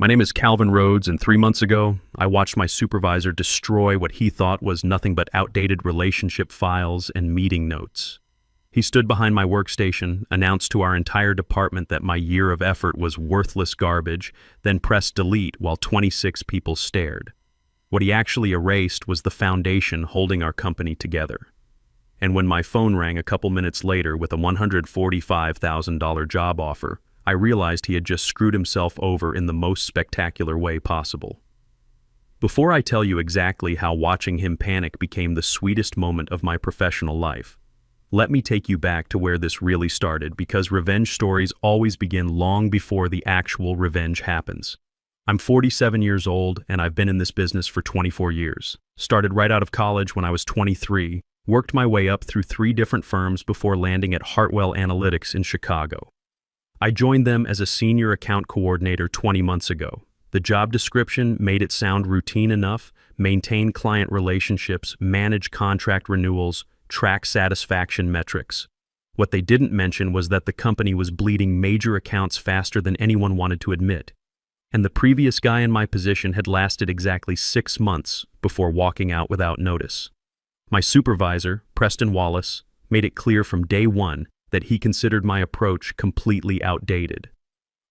My name is Calvin Rhodes, and 3 months ago, I watched my supervisor destroy what he thought was nothing but outdated relationship files and meeting notes. He stood behind my workstation, announced to our entire department that my year of effort was worthless garbage, then pressed delete while 26 people stared. What he actually erased was the foundation holding our company together. And when my phone rang a couple minutes later with a $145,000 job offer, I realized he had just screwed himself over in the most spectacular way possible. Before I tell you exactly how watching him panic became the sweetest moment of my professional life, let me take you back to where this really started, because revenge stories always begin long before the actual revenge happens. I'm 47 years old, and I've been in this business for 24 years. Started right out of college when I was 23, worked my way up through 3 different firms before landing at Hartwell Analytics in Chicago. I joined them as a senior account coordinator 20 months ago. The job description made it sound routine enough: maintain client relationships, manage contract renewals, track satisfaction metrics. What they didn't mention was that the company was bleeding major accounts faster than anyone wanted to admit. And the previous guy in my position had lasted exactly 6 months before walking out without notice. My supervisor, Preston Wallace, made it clear from day one that he considered my approach completely outdated.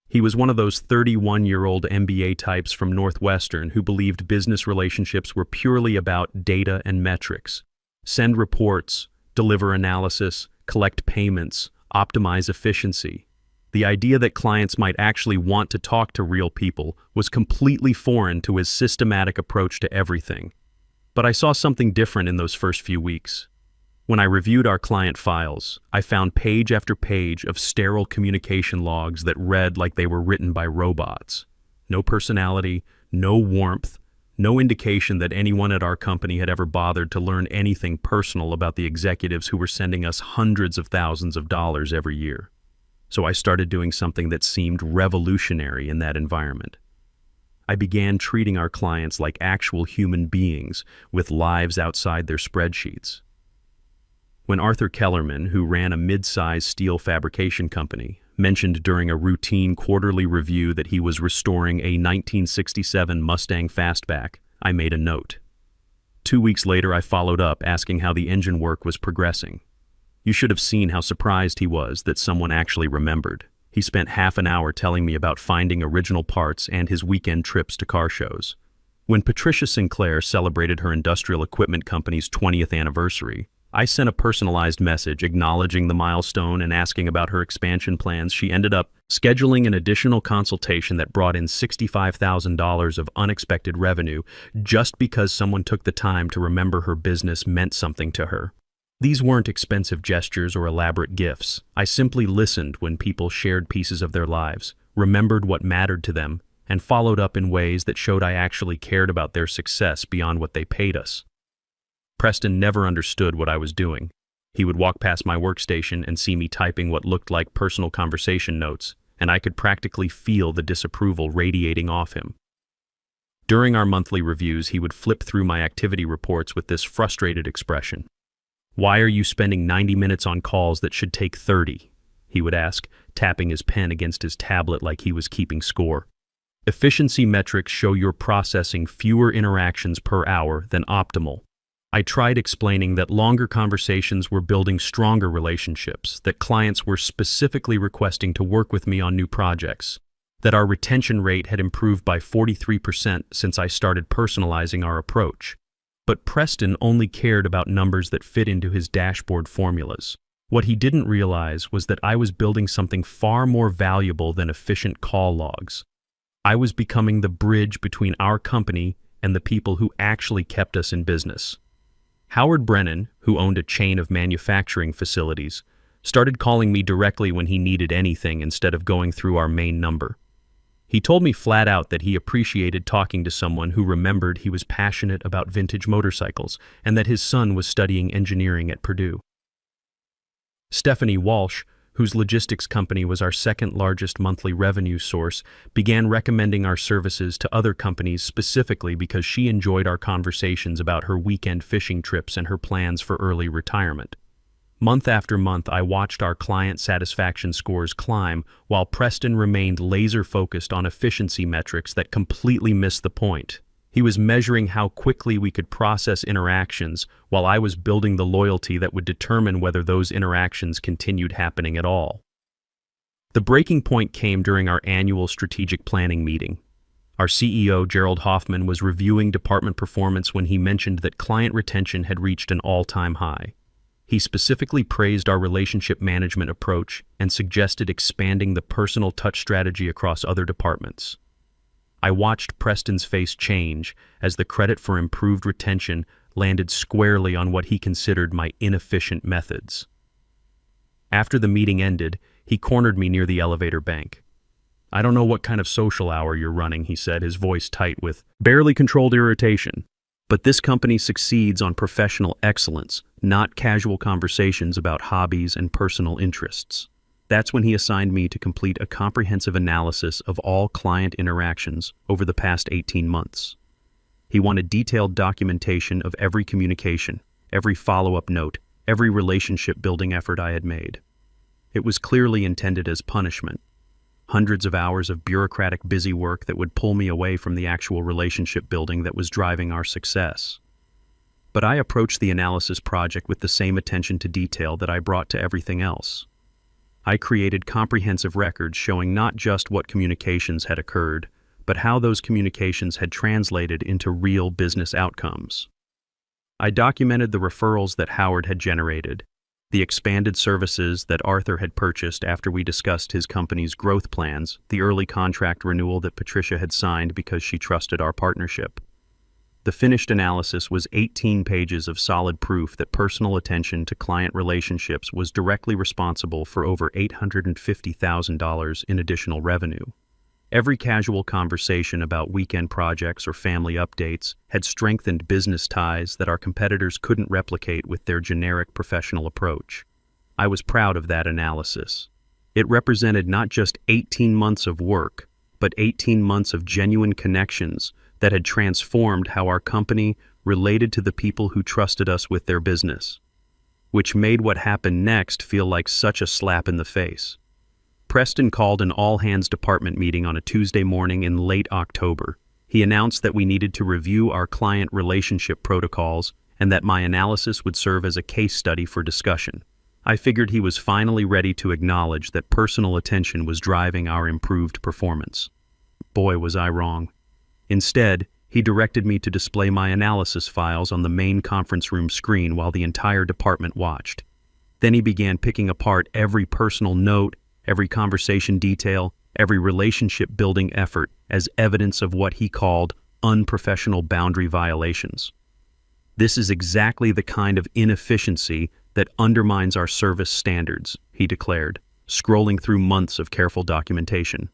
He was one of those 31-year-old MBA types from Northwestern who believed business relationships were purely about data and metrics. Send reports, deliver analysis, collect payments, optimize efficiency. The idea that clients might actually want to talk to real people was completely foreign to his systematic approach to everything. But I saw something different in those first few weeks. When I reviewed our client files, I found page after page of sterile communication logs that read like they were written by robots. No personality, no warmth, no indication that anyone at our company had ever bothered to learn anything personal about the executives who were sending us hundreds of thousands of dollars every year. So I started doing something that seemed revolutionary in that environment. I began treating our clients like actual human beings with lives outside their spreadsheets. When Arthur Kellerman, who ran a mid-sized steel fabrication company, mentioned during a routine quarterly review that he was restoring a 1967 Mustang Fastback, I made a note. 2 weeks later, I followed up asking how the engine work was progressing. You should have seen how surprised he was that someone actually remembered. He spent half an hour telling me about finding original parts and his weekend trips to car shows. When Patricia Sinclair celebrated her industrial equipment company's 20th anniversary, I sent a personalized message acknowledging the milestone and asking about her expansion plans. She ended up scheduling an additional consultation that brought in $65,000 of unexpected revenue just because someone took the time to remember her business meant something to her. These weren't expensive gestures or elaborate gifts. I simply listened when people shared pieces of their lives, remembered what mattered to them, and followed up in ways that showed I actually cared about their success beyond what they paid us. Preston never understood what I was doing. He would walk past my workstation and see me typing what looked like personal conversation notes, and I could practically feel the disapproval radiating off him. During our monthly reviews, he would flip through my activity reports with this frustrated expression. "Why are you spending 90 minutes on calls that should take 30?" he would ask, tapping his pen against his tablet like he was keeping score. "Efficiency metrics show you're processing fewer interactions per hour than optimal." I tried explaining that longer conversations were building stronger relationships, that clients were specifically requesting to work with me on new projects, that our retention rate had improved by 43% since I started personalizing our approach. But Preston only cared about numbers that fit into his dashboard formulas. What he didn't realize was that I was building something far more valuable than efficient call logs. I was becoming the bridge between our company and the people who actually kept us in business. Howard Brennan, who owned a chain of manufacturing facilities, started calling me directly when he needed anything instead of going through our main number. He told me flat out that he appreciated talking to someone who remembered he was passionate about vintage motorcycles and that his son was studying engineering at Purdue. Stephanie Walsh, whose logistics company was our second largest monthly revenue source, began recommending our services to other companies specifically because she enjoyed our conversations about her weekend fishing trips and her plans for early retirement. Month after month, I watched our client satisfaction scores climb while Preston remained laser-focused on efficiency metrics that completely missed the point. He was measuring how quickly we could process interactions while I was building the loyalty that would determine whether those interactions continued happening at all. The breaking point came during our annual strategic planning meeting. Our CEO, Gerald Hoffman, was reviewing department performance when he mentioned that client retention had reached an all-time high. He specifically praised our relationship management approach and suggested expanding the personal touch strategy across other departments. I watched Preston's face change as the credit for improved retention landed squarely on what he considered my inefficient methods. After the meeting ended, he cornered me near the elevator bank. "I don't know what kind of social hour you're running," he said, his voice tight with barely controlled irritation. "But this company succeeds on professional excellence, not casual conversations about hobbies and personal interests." That's when he assigned me to complete a comprehensive analysis of all client interactions over the past 18 months. He wanted detailed documentation of every communication, every follow-up note, every relationship-building effort I had made. It was clearly intended as punishment. Hundreds of hours of bureaucratic busy work that would pull me away from the actual relationship building that was driving our success. But I approached the analysis project with the same attention to detail that I brought to everything else. I created comprehensive records showing not just what communications had occurred, but how those communications had translated into real business outcomes. I documented the referrals that Howard had generated, the expanded services that Arthur had purchased after we discussed his company's growth plans, the early contract renewal that Patricia had signed because she trusted our partnership. The finished analysis was 18 pages of solid proof that personal attention to client relationships was directly responsible for over $850,000 in additional revenue. Every casual conversation about weekend projects or family updates had strengthened business ties that our competitors couldn't replicate with their generic professional approach. I was proud of that analysis. It represented not just 18 months of work, but 18 months of genuine connections that had transformed how our company related to the people who trusted us with their business, which made what happened next feel like such a slap in the face. Preston called an all-hands department meeting on a Tuesday morning in late October. He announced that we needed to review our client relationship protocols and that my analysis would serve as a case study for discussion. I figured he was finally ready to acknowledge that personal attention was driving our improved performance. Boy, was I wrong. Instead, he directed me to display my analysis files on the main conference room screen while the entire department watched. Then he began picking apart every personal note, every conversation detail, every relationship-building effort as evidence of what he called unprofessional boundary violations. "This is exactly the kind of inefficiency that undermines our service standards," he declared, scrolling through months of careful documentation.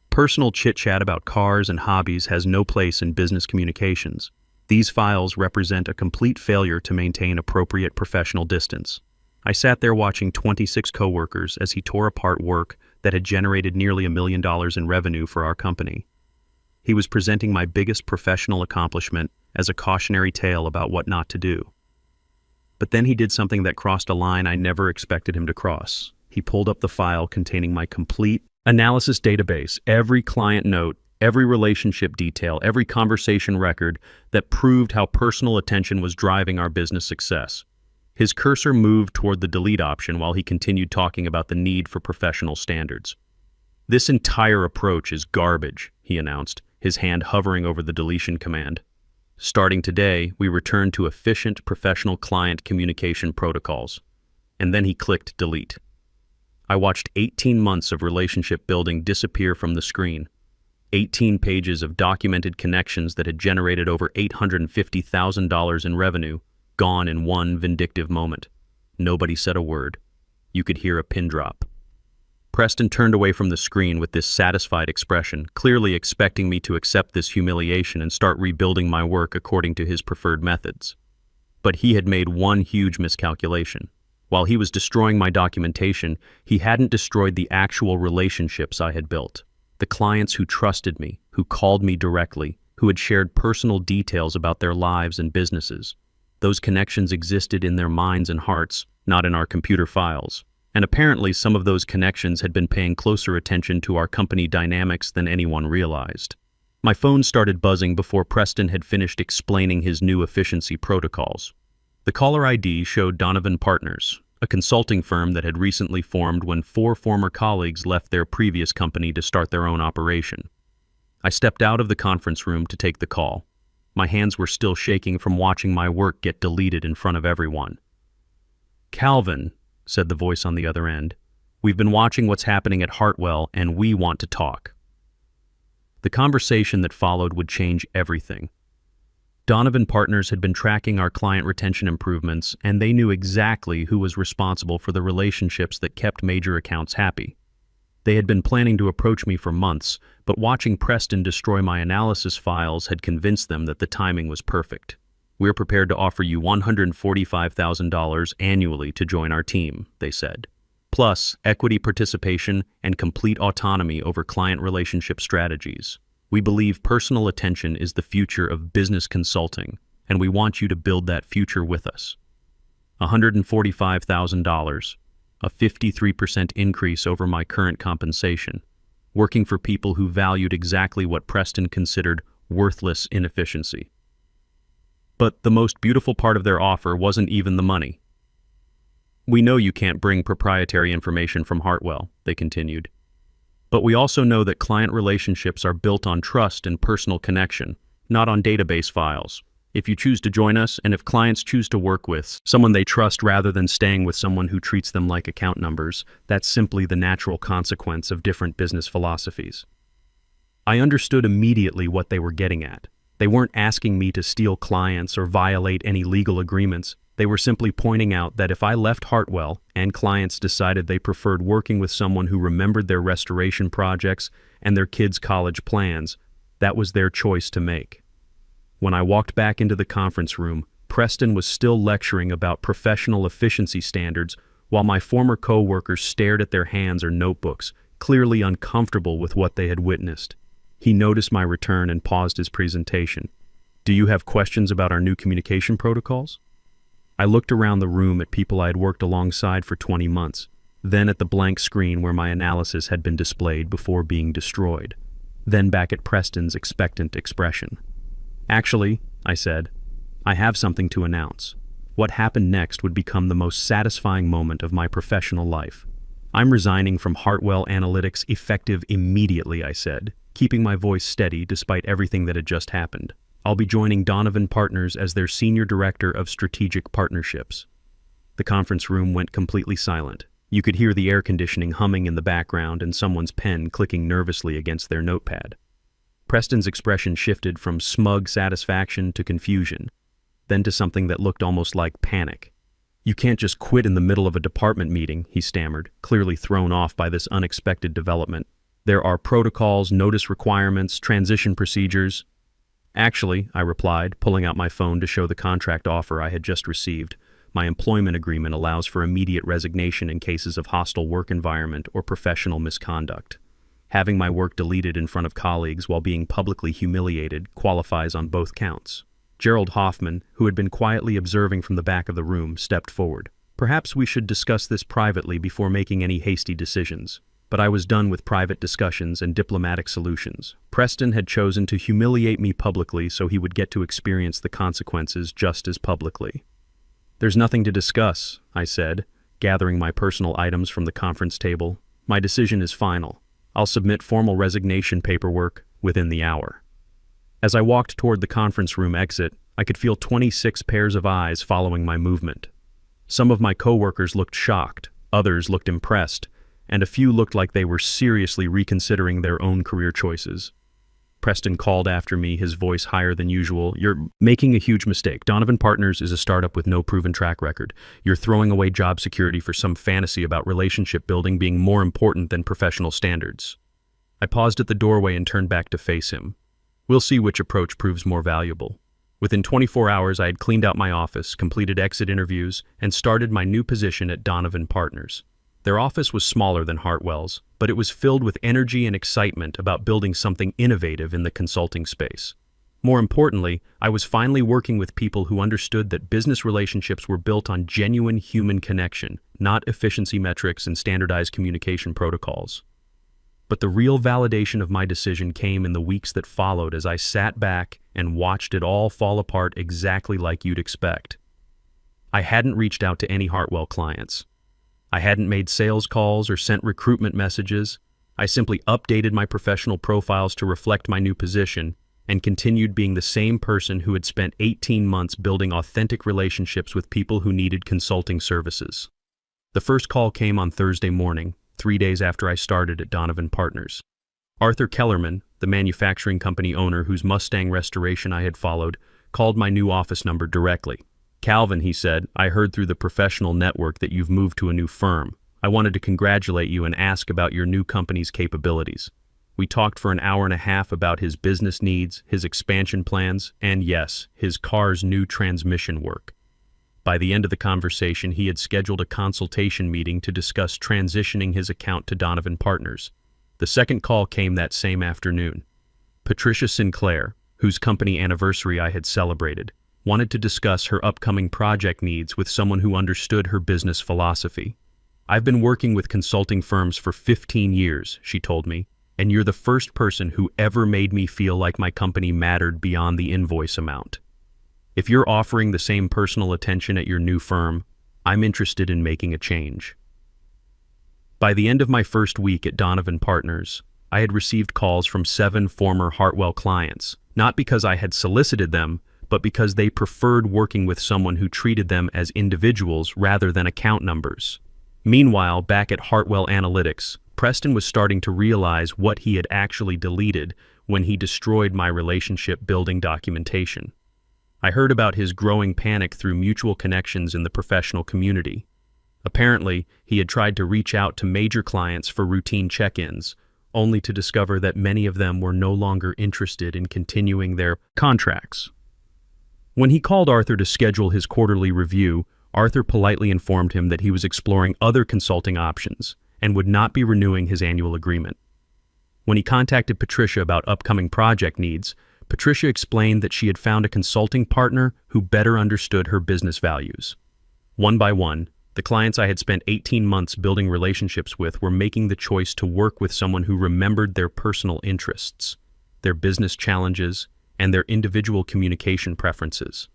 "Personal chit-chat about cars and hobbies has no place in business communications. These files represent a complete failure to maintain appropriate professional distance." I sat there watching 26 coworkers as he tore apart work that had generated nearly $1 million in revenue for our company. He was presenting my biggest professional accomplishment as a cautionary tale about what not to do. But then he did something that crossed a line I never expected him to cross. He pulled up the file containing my complete analysis database, every client note, every relationship detail, every conversation record that proved how personal attention was driving our business success. His cursor moved toward the delete option while he continued talking about the need for professional standards. "This entire approach is garbage," he announced, his hand hovering over the deletion command. "Starting today, we return to efficient professional client communication protocols." And then he clicked delete. I watched 18 months of relationship building disappear from the screen. 18 pages of documented connections that had generated over $850,000 in revenue, gone in one vindictive moment. Nobody said a word. You could hear a pin drop. Preston turned away from the screen with this satisfied expression, clearly expecting me to accept this humiliation and start rebuilding my work according to his preferred methods. But he had made one huge miscalculation. While he was destroying my documentation, he hadn't destroyed the actual relationships I had built. The clients who trusted me, who called me directly, who had shared personal details about their lives and businesses. Those connections existed in their minds and hearts, not in our computer files. And apparently some of those connections had been paying closer attention to our company dynamics than anyone realized. My phone started buzzing before Preston had finished explaining his new efficiency protocols. The caller ID showed Donovan Partners, a consulting firm that had recently formed when 4 former colleagues left their previous company to start their own operation. I stepped out of the conference room to take the call. My hands were still shaking from watching my work get deleted in front of everyone. "Calvin," said the voice on the other end, "we've been watching what's happening at Hartwell and we want to talk." The conversation that followed would change everything. Donovan Partners had been tracking our client retention improvements, and they knew exactly who was responsible for the relationships that kept major accounts happy. They had been planning to approach me for months, but watching Preston destroy my analysis files had convinced them that the timing was perfect. "We're prepared to offer you $145,000 annually to join our team," they said. "Plus equity participation and complete autonomy over client relationship strategies. We believe personal attention is the future of business consulting, and we want you to build that future with us." $145,000, a 53% increase over my current compensation, working for people who valued exactly what Preston considered worthless inefficiency. But the most beautiful part of their offer wasn't even the money. "We know you can't bring proprietary information from Hartwell," they continued. "But we also know that client relationships are built on trust and personal connection, not on database files. If you choose to join us, and if clients choose to work with someone they trust rather than staying with someone who treats them like account numbers, that's simply the natural consequence of different business philosophies." I understood immediately what they were getting at. They weren't asking me to steal clients or violate any legal agreements. They were simply pointing out that if I left Hartwell and clients decided they preferred working with someone who remembered their restoration projects and their kids' college plans, that was their choice to make. When I walked back into the conference room, Preston was still lecturing about professional efficiency standards while my former co-workers stared at their hands or notebooks, clearly uncomfortable with what they had witnessed. He noticed my return and paused his presentation. "Do you have questions about our new communication protocols?" I looked around the room at people I had worked alongside for 20 months, then at the blank screen where my analysis had been displayed before being destroyed, then back at Preston's expectant expression. "Actually," I said, "I have something to announce. What happened next would become the most satisfying moment of my professional life. I'm resigning from Hartwell Analytics effective immediately," I said, keeping my voice steady despite everything that had just happened. "I'll be joining Donovan Partners as their Senior Director of Strategic Partnerships." The conference room went completely silent. You could hear the air conditioning humming in the background and someone's pen clicking nervously against their notepad. Preston's expression shifted from smug satisfaction to confusion, then to something that looked almost like panic. "You can't just quit in the middle of a department meeting," he stammered, clearly thrown off by this unexpected development. "There are protocols, notice requirements, transition procedures." "Actually," I replied, pulling out my phone to show the contract offer I had just received, "my employment agreement allows for immediate resignation in cases of hostile work environment or professional misconduct. Having my work deleted in front of colleagues while being publicly humiliated qualifies on both counts." Gerald Hoffman, who had been quietly observing from the back of the room, stepped forward. "Perhaps we should discuss this privately before making any hasty decisions." But I was done with private discussions and diplomatic solutions. Preston had chosen to humiliate me publicly so he would get to experience the consequences just as publicly. "There's nothing to discuss," I said, gathering my personal items from the conference table. "My decision is final. I'll submit formal resignation paperwork within the hour." As I walked toward the conference room exit, I could feel 26 pairs of eyes following my movement. Some of my coworkers looked shocked, others looked impressed, and a few looked like they were seriously reconsidering their own career choices. Preston called after me, his voice higher than usual. "You're making a huge mistake. Donovan Partners is a startup with no proven track record. You're throwing away job security for some fantasy about relationship building being more important than professional standards." I paused at the doorway and turned back to face him. "We'll see which approach proves more valuable." Within 24 hours, I had cleaned out my office, completed exit interviews, and started my new position at Donovan Partners. Their office was smaller than Hartwell's, but it was filled with energy and excitement about building something innovative in the consulting space. More importantly, I was finally working with people who understood that business relationships were built on genuine human connection, not efficiency metrics and standardized communication protocols. But the real validation of my decision came in the weeks that followed as I sat back and watched it all fall apart exactly like you'd expect. I hadn't reached out to any Hartwell clients. I hadn't made sales calls or sent recruitment messages. I simply updated my professional profiles to reflect my new position and continued being the same person who had spent 18 months building authentic relationships with people who needed consulting services. The first call came on Thursday morning, 3 days after I started at Donovan Partners. Arthur Kellerman, the manufacturing company owner whose Mustang restoration I had followed, called my new office number directly. "Calvin," he said, "I heard through the professional network that you've moved to a new firm. I wanted to congratulate you and ask about your new company's capabilities." We talked for an hour and a half about his business needs, his expansion plans, and yes, his car's new transmission work. By the end of the conversation, he had scheduled a consultation meeting to discuss transitioning his account to Donovan Partners. The second call came that same afternoon. Patricia Sinclair, whose company anniversary I had celebrated, wanted to discuss her upcoming project needs with someone who understood her business philosophy. "I've been working with consulting firms for 15 years, she told me, "and you're the first person who ever made me feel like my company mattered beyond the invoice amount. If you're offering the same personal attention at your new firm, I'm interested in making a change." By the end of my first week at Donovan Partners, I had received calls from 7 former Hartwell clients, not because I had solicited them, but because they preferred working with someone who treated them as individuals rather than account numbers. Meanwhile, back at Hartwell Analytics, Preston was starting to realize what he had actually deleted when he destroyed my relationship-building documentation. I heard about his growing panic through mutual connections in the professional community. Apparently, he had tried to reach out to major clients for routine check-ins, only to discover that many of them were no longer interested in continuing their contracts. When he called Arthur to schedule his quarterly review, Arthur politely informed him that he was exploring other consulting options and would not be renewing his annual agreement. When he contacted Patricia about upcoming project needs, Patricia explained that she had found a consulting partner who better understood her business values. One by one, the clients I had spent 18 months building relationships with were making the choice to work with someone who remembered their personal interests, their business challenges, and their individual communication preferences.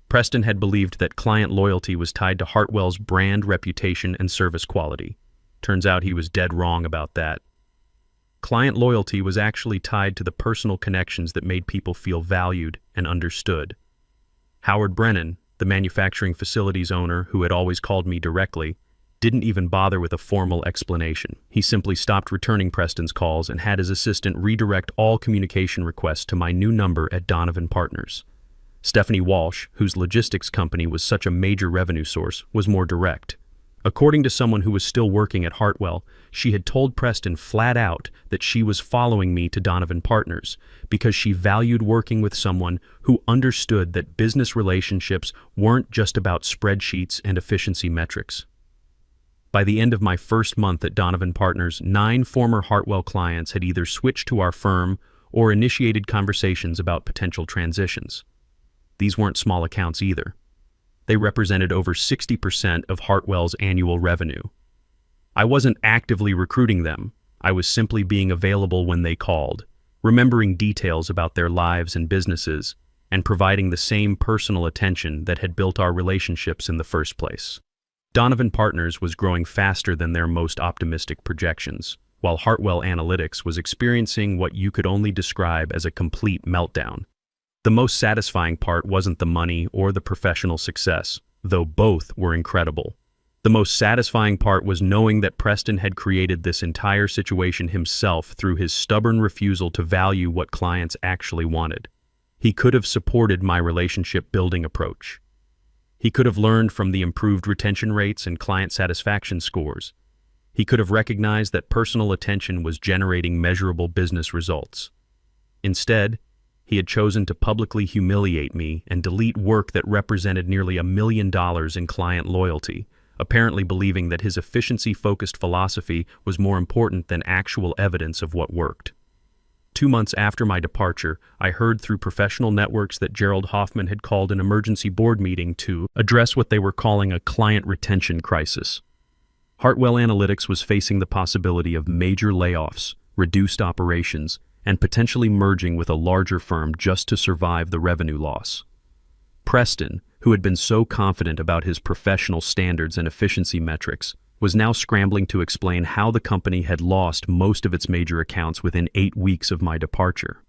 Preston had believed that client loyalty was tied to Hartwell's brand reputation and service quality. Turns out he was dead wrong about that. Client loyalty was actually tied to the personal connections that made people feel valued and understood. Howard Brennan, the manufacturing facilities owner who had always called me directly, didn't even bother with a formal explanation. He simply stopped returning Preston's calls and had his assistant redirect all communication requests to my new number at Donovan Partners. Stephanie Walsh, whose logistics company was such a major revenue source, was more direct. According to someone who was still working at Hartwell, she had told Preston flat out that she was following me to Donovan Partners because she valued working with someone who understood that business relationships weren't just about spreadsheets and efficiency metrics. By the end of my first month at Donovan Partners, 9 former Hartwell clients had either switched to our firm or initiated conversations about potential transitions. These weren't small accounts either. They represented over 60% of Hartwell's annual revenue. I wasn't actively recruiting them. I was simply being available when they called, remembering details about their lives and businesses, and providing the same personal attention that had built our relationships in the first place. Donovan Partners was growing faster than their most optimistic projections, while Hartwell Analytics was experiencing what you could only describe as a complete meltdown. The most satisfying part wasn't the money or the professional success, though both were incredible. The most satisfying part was knowing that Preston had created this entire situation himself through his stubborn refusal to value what clients actually wanted. He could have supported my relationship-building approach. He could have learned from the improved retention rates and client satisfaction scores. He could have recognized that personal attention was generating measurable business results. Instead, he had chosen to publicly humiliate me and delete work that represented nearly $1 million in client loyalty, apparently believing that his efficiency-focused philosophy was more important than actual evidence of what worked. 2 months after my departure, I heard through professional networks that Gerald Hoffman had called an emergency board meeting to address what they were calling a client retention crisis. Hartwell Analytics was facing the possibility of major layoffs, reduced operations, and potentially merging with a larger firm just to survive the revenue loss. Preston, who had been so confident about his professional standards and efficiency metrics, was now scrambling to explain how the company had lost most of its major accounts within 8 weeks of my departure.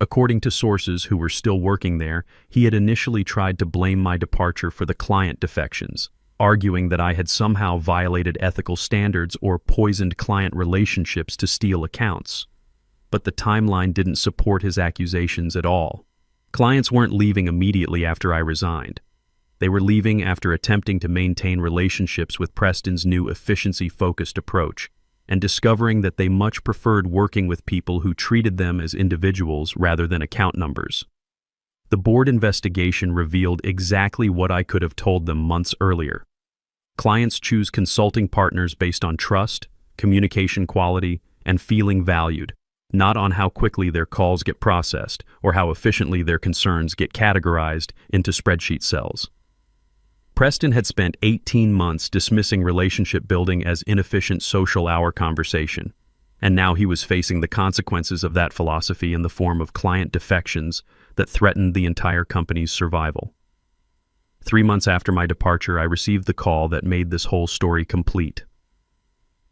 According to sources who were still working there, he had initially tried to blame my departure for the client defections, arguing that I had somehow violated ethical standards or poisoned client relationships to steal accounts. But the timeline didn't support his accusations at all. Clients weren't leaving immediately after I resigned. They were leaving after attempting to maintain relationships with Preston's new efficiency-focused approach, and discovering that they much preferred working with people who treated them as individuals rather than account numbers. The board investigation revealed exactly what I could have told them months earlier. Clients choose consulting partners based on trust, communication quality, and feeling valued, not on how quickly their calls get processed or how efficiently their concerns get categorized into spreadsheet cells. Preston had spent 18 months dismissing relationship building as inefficient social hour conversation, and now he was facing the consequences of that philosophy in the form of client defections that threatened the entire company's survival. 3 months after my departure, I received the call that made this whole story complete.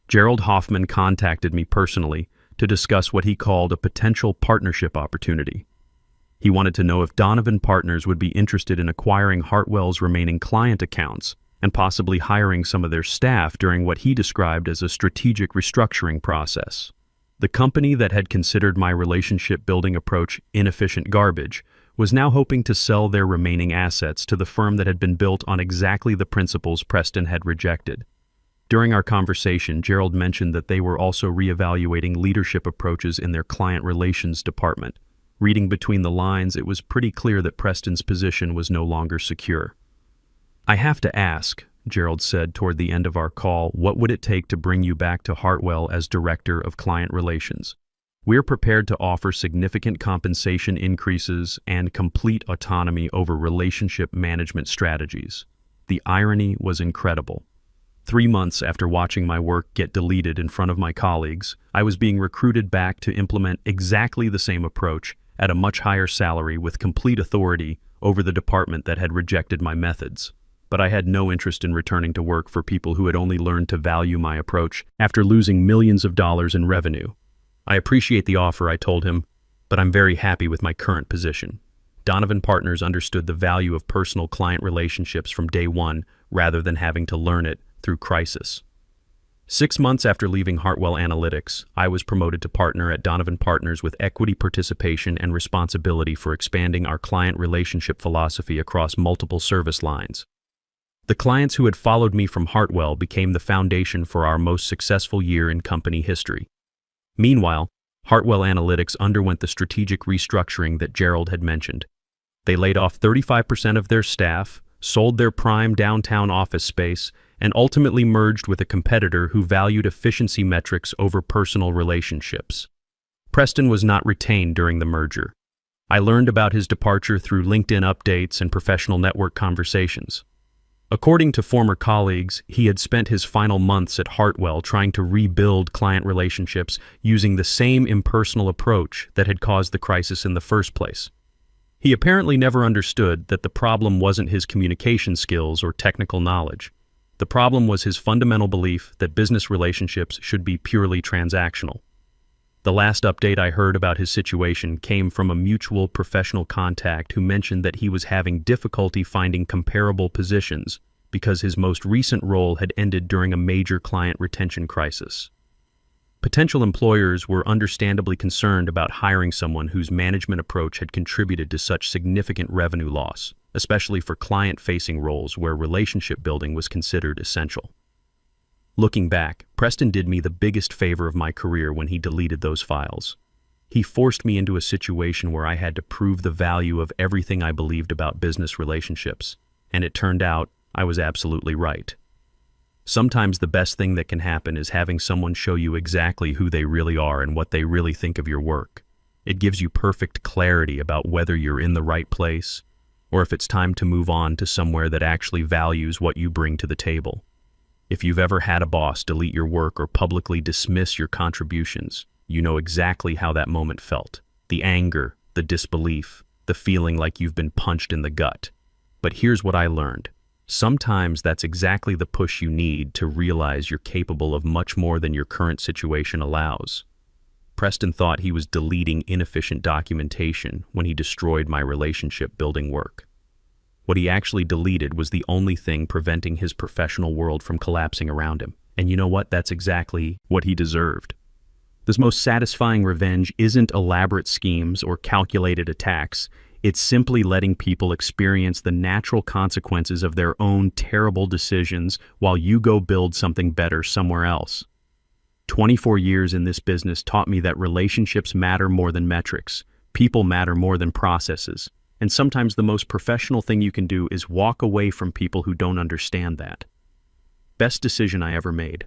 Gerald Hoffman contacted me personally to discuss what he called a potential partnership opportunity. He wanted to know if Donovan Partners would be interested in acquiring Hartwell's remaining client accounts and possibly hiring some of their staff during what he described as a strategic restructuring process. The company that had considered my relationship-building approach inefficient garbage was now hoping to sell their remaining assets to the firm that had been built on exactly the principles Preston had rejected. During our conversation, Gerald mentioned that they were also reevaluating leadership approaches in their client relations department. Reading between the lines, it was pretty clear that Preston's position was no longer secure. "I have to ask," Gerald said toward the end of our call, "what would it take to bring you back to Hartwell as Director of Client Relations? We're prepared to offer significant compensation increases and complete autonomy over relationship management strategies." The irony was incredible. 3 months after watching my work get deleted in front of my colleagues, I was being recruited back to implement exactly the same approach at a much higher salary with complete authority over the department that had rejected my methods. But I had no interest in returning to work for people who had only learned to value my approach after losing millions of dollars in revenue. "I appreciate the offer," I told him, "but I'm very happy with my current position." Donovan Partners understood the value of personal client relationships from day one rather than having to learn it through crisis. 6 months after leaving Hartwell Analytics, I was promoted to partner at Donovan Partners with equity participation and responsibility for expanding our client relationship philosophy across multiple service lines. The clients who had followed me from Hartwell became the foundation for our most successful year in company history. Meanwhile, Hartwell Analytics underwent the strategic restructuring that Gerald had mentioned. They laid off 35% of their staff, sold their prime downtown office space, and ultimately merged with a competitor who valued efficiency metrics over personal relationships. Preston was not retained during the merger. I learned about his departure through LinkedIn updates and professional network conversations. According to former colleagues, he had spent his final months at Hartwell trying to rebuild client relationships using the same impersonal approach that had caused the crisis in the first place. He apparently never understood that the problem wasn't his communication skills or technical knowledge. The problem was his fundamental belief that business relationships should be purely transactional. The last update I heard about his situation came from a mutual professional contact who mentioned that he was having difficulty finding comparable positions because his most recent role had ended during a major client retention crisis. Potential employers were understandably concerned about hiring someone whose management approach had contributed to such significant revenue loss, especially for client-facing roles where relationship building was considered essential. Looking back, Preston did me the biggest favor of my career when he deleted those files. He forced me into a situation where I had to prove the value of everything I believed about business relationships, and it turned out I was absolutely right. Sometimes the best thing that can happen is having someone show you exactly who they really are and what they really think of your work. It gives you perfect clarity about whether you're in the right place or if it's time to move on to somewhere that actually values what you bring to the table. If you've ever had a boss delete your work or publicly dismiss your contributions, you know exactly how that moment felt. The anger, the disbelief, the feeling like you've been punched in the gut. But here's what I learned. Sometimes that's exactly the push you need to realize you're capable of much more than your current situation allows. Preston thought he was deleting inefficient documentation when he destroyed my relationship-building work. What he actually deleted was the only thing preventing his professional world from collapsing around him. And you know what? That's exactly what he deserved. This most satisfying revenge isn't elaborate schemes or calculated attacks. It's simply letting people experience the natural consequences of their own terrible decisions while you go build something better somewhere else. 24 years in this business taught me that relationships matter more than metrics. People matter more than processes. And sometimes the most professional thing you can do is walk away from people who don't understand that. Best decision I ever made.